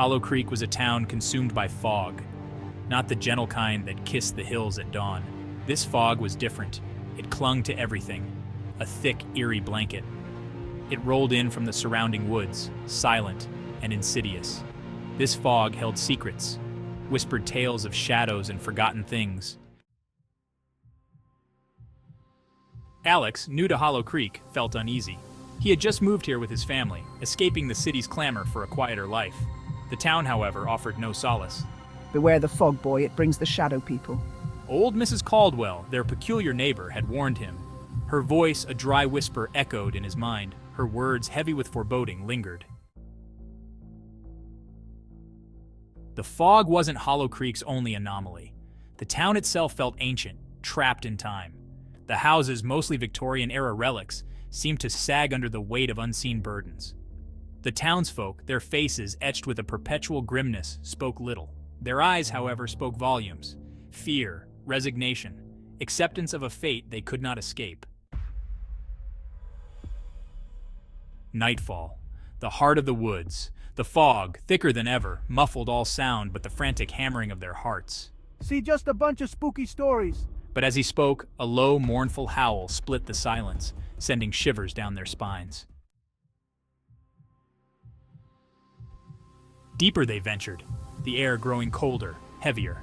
Hollow Creek was a town consumed by fog, not the gentle kind that kissed the hills at dawn. This fog was different. It clung to everything, a thick, eerie blanket. It rolled in from the surrounding woods, silent and insidious. This fog held secrets, whispered tales of shadows and forgotten things. Alex, new to Hollow Creek, felt uneasy. He had just moved here with his family, escaping the city's clamor for a quieter life. The town, however, offered no solace. Beware the fog, boy, it brings the shadow people. Old Mrs. Caldwell, their peculiar neighbor, had warned him. Her voice, a dry whisper, echoed in his mind. Her words, heavy with foreboding, lingered. The fog wasn't Hollow Creek's only anomaly. The town itself felt ancient, trapped in time. The houses, mostly Victorian-era relics, seemed to sag under the weight of unseen burdens. The townsfolk, their faces etched with a perpetual grimness, spoke little. Their eyes, however, spoke volumes. Fear, resignation, acceptance of a fate they could not escape. Nightfall, the heart of the woods. The fog, thicker than ever, muffled all sound but the frantic hammering of their hearts. See, just a bunch of spooky stories. But as he spoke, a low, mournful howl split the silence, sending shivers down their spines. Deeper they ventured, the air growing colder, heavier.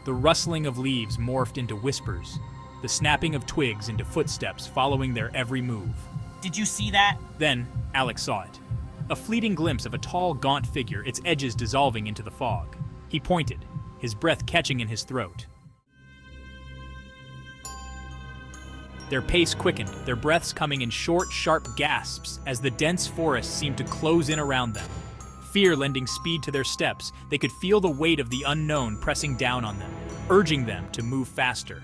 The rustling of leaves morphed into whispers, the snapping of twigs into footsteps following their every move. Did you see that? Then, Alex saw it. A fleeting glimpse of a tall, gaunt figure, its edges dissolving into the fog. He pointed, his breath catching in his throat. Their pace quickened, their breaths coming in short, sharp gasps as the dense forest seemed to close in around them. Fear lending speed to their steps, they could feel the weight of the unknown pressing down on them, urging them to move faster.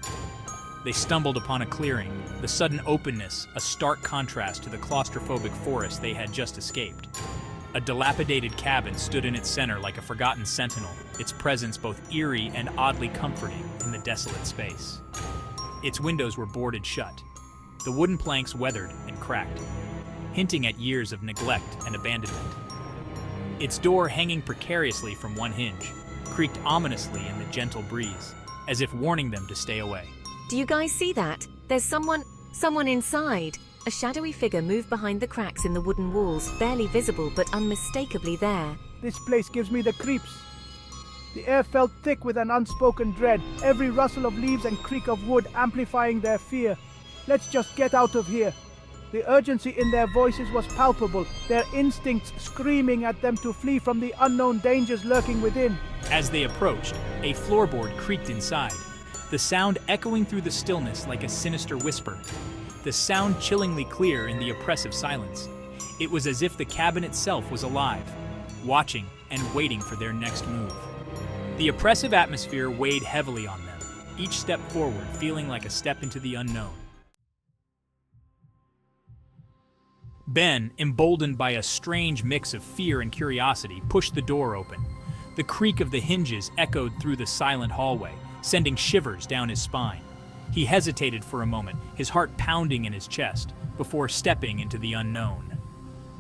They stumbled upon a clearing, the sudden openness, a stark contrast to the claustrophobic forest they had just escaped. A dilapidated cabin stood in its center like a forgotten sentinel, its presence both eerie and oddly comforting in the desolate space. Its windows were boarded shut, the wooden planks weathered and cracked, hinting at years of neglect and abandonment. Its door, hanging precariously from one hinge, creaked ominously in the gentle breeze, as if warning them to stay away. Do you guys see that? There's someone inside. A shadowy figure moved behind the cracks in the wooden walls, barely visible but unmistakably there. This place gives me the creeps. The air felt thick with an unspoken dread, every rustle of leaves and creak of wood amplifying their fear. Let's just get out of here. The urgency in their voices was palpable, their instincts screaming at them to flee from the unknown dangers lurking within. As they approached, a floorboard creaked inside, the sound echoing through the stillness like a sinister whisper. The sound chillingly clear in the oppressive silence. It was as if the cabin itself was alive, watching and waiting for their next move. The oppressive atmosphere weighed heavily on them, each step forward feeling like a step into the unknown. Ben, emboldened by a strange mix of fear and curiosity, pushed the door open. The creak of the hinges echoed through the silent hallway, sending shivers down his spine. He hesitated for a moment, his heart pounding in his chest, before stepping into the unknown.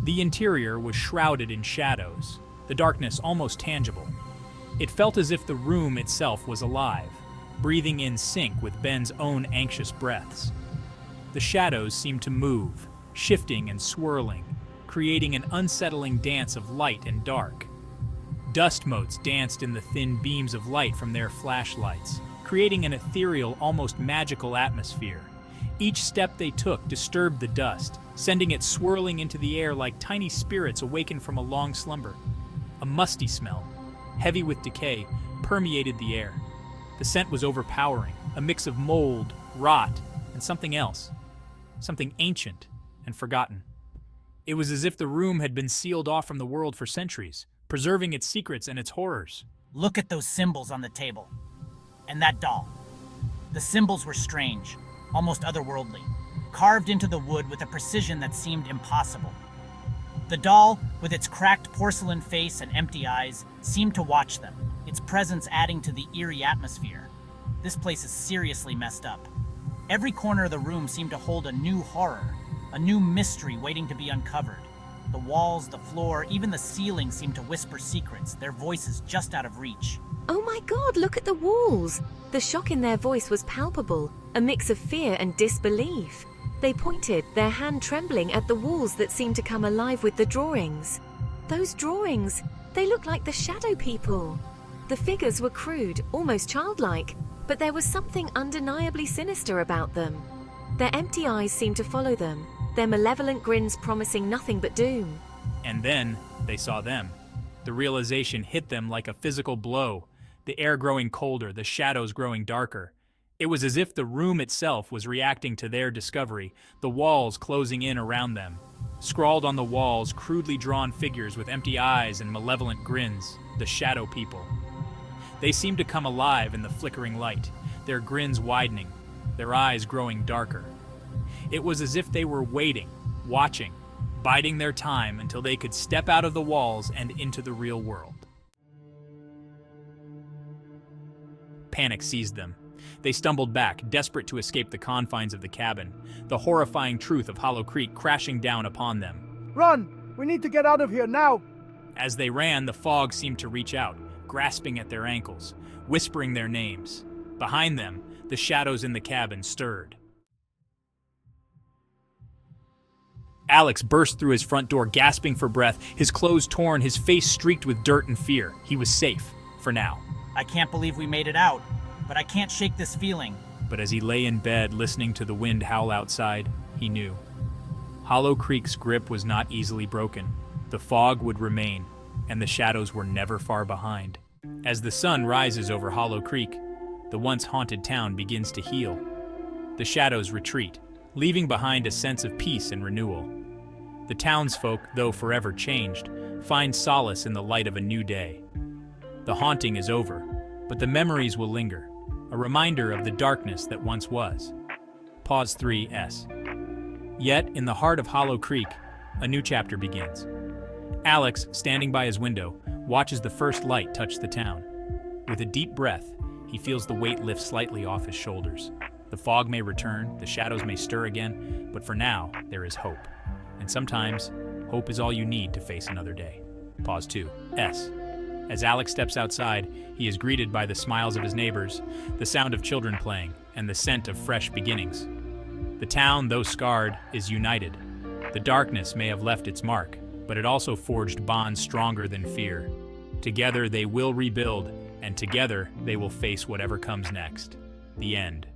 The interior was shrouded in shadows, the darkness almost tangible. It felt as if the room itself was alive, breathing in sync with Ben's own anxious breaths. The shadows seemed to move, shifting and swirling, creating an unsettling dance of light and dark. Dust motes danced in the thin beams of light from their flashlights, creating an ethereal, almost magical atmosphere. Each step they took disturbed the dust, sending it swirling into the air like tiny spirits awakened from a long slumber. A musty smell, heavy with decay, permeated the air. The scent was overpowering, a mix of mold, rot, and something else, something ancient and forgotten. It was as if the room had been sealed off from the world for centuries, preserving its secrets and its horrors. Look at those symbols on the table. And that doll. The symbols were strange, almost otherworldly, carved into the wood with a precision that seemed impossible. The doll, with its cracked porcelain face and empty eyes, seemed to watch them, its presence adding to the eerie atmosphere. This place is seriously messed up. Every corner of the room seemed to hold a new horror, a new mystery waiting to be uncovered. The walls, the floor, even the ceiling seemed to whisper secrets, their voices just out of reach. Oh my God, look at the walls! The shock in their voice was palpable, a mix of fear and disbelief. They pointed, their hand trembling at the walls that seemed to come alive with the drawings. Those drawings, they looked like the shadow people. The figures were crude, almost childlike, but there was something undeniably sinister about them. Their empty eyes seemed to follow them, their malevolent grins promising nothing but doom. And then they saw them. The realization hit them like a physical blow, the air growing colder, the shadows growing darker. It was as if the room itself was reacting to their discovery, the walls closing in around them. Scrawled on the walls, crudely drawn figures with empty eyes and malevolent grins, the shadow people. They seemed to come alive in the flickering light, their grins widening, their eyes growing darker. It was as if they were waiting, watching, biding their time until they could step out of the walls and into the real world. Panic seized them. They stumbled back, desperate to escape the confines of the cabin, the horrifying truth of Hollow Creek crashing down upon them. Run! We need to get out of here now! As they ran, the fog seemed to reach out, grasping at their ankles, whispering their names. Behind them, the shadows in the cabin stirred. Alex burst through his front door, gasping for breath, his clothes torn, his face streaked with dirt and fear. He was safe, for now. I can't believe we made it out, but I can't shake this feeling. But as he lay in bed, listening to the wind howl outside, he knew. Hollow Creek's grip was not easily broken. The fog would remain, and the shadows were never far behind. As the sun rises over Hollow Creek, the once haunted town begins to heal. The shadows retreat, leaving behind a sense of peace and renewal. The townsfolk, though forever changed, find solace in the light of a new day. The haunting is over, but the memories will linger, a reminder of the darkness that once was. Pause 3S. Yet, in the heart of Hollow Creek, a new chapter begins. Alex, standing by his window, watches the first light touch the town. With a deep breath, he feels the weight lift slightly off his shoulders. The fog may return, the shadows may stir again, but for now, there is hope. And sometimes, hope is all you need to face another day. Pause 2S. As Alex steps outside, he is greeted by the smiles of his neighbors, the sound of children playing, and the scent of fresh beginnings. The town, though scarred, is united. The darkness may have left its mark, but it also forged bonds stronger than fear. Together they will rebuild, and together they will face whatever comes next. The end.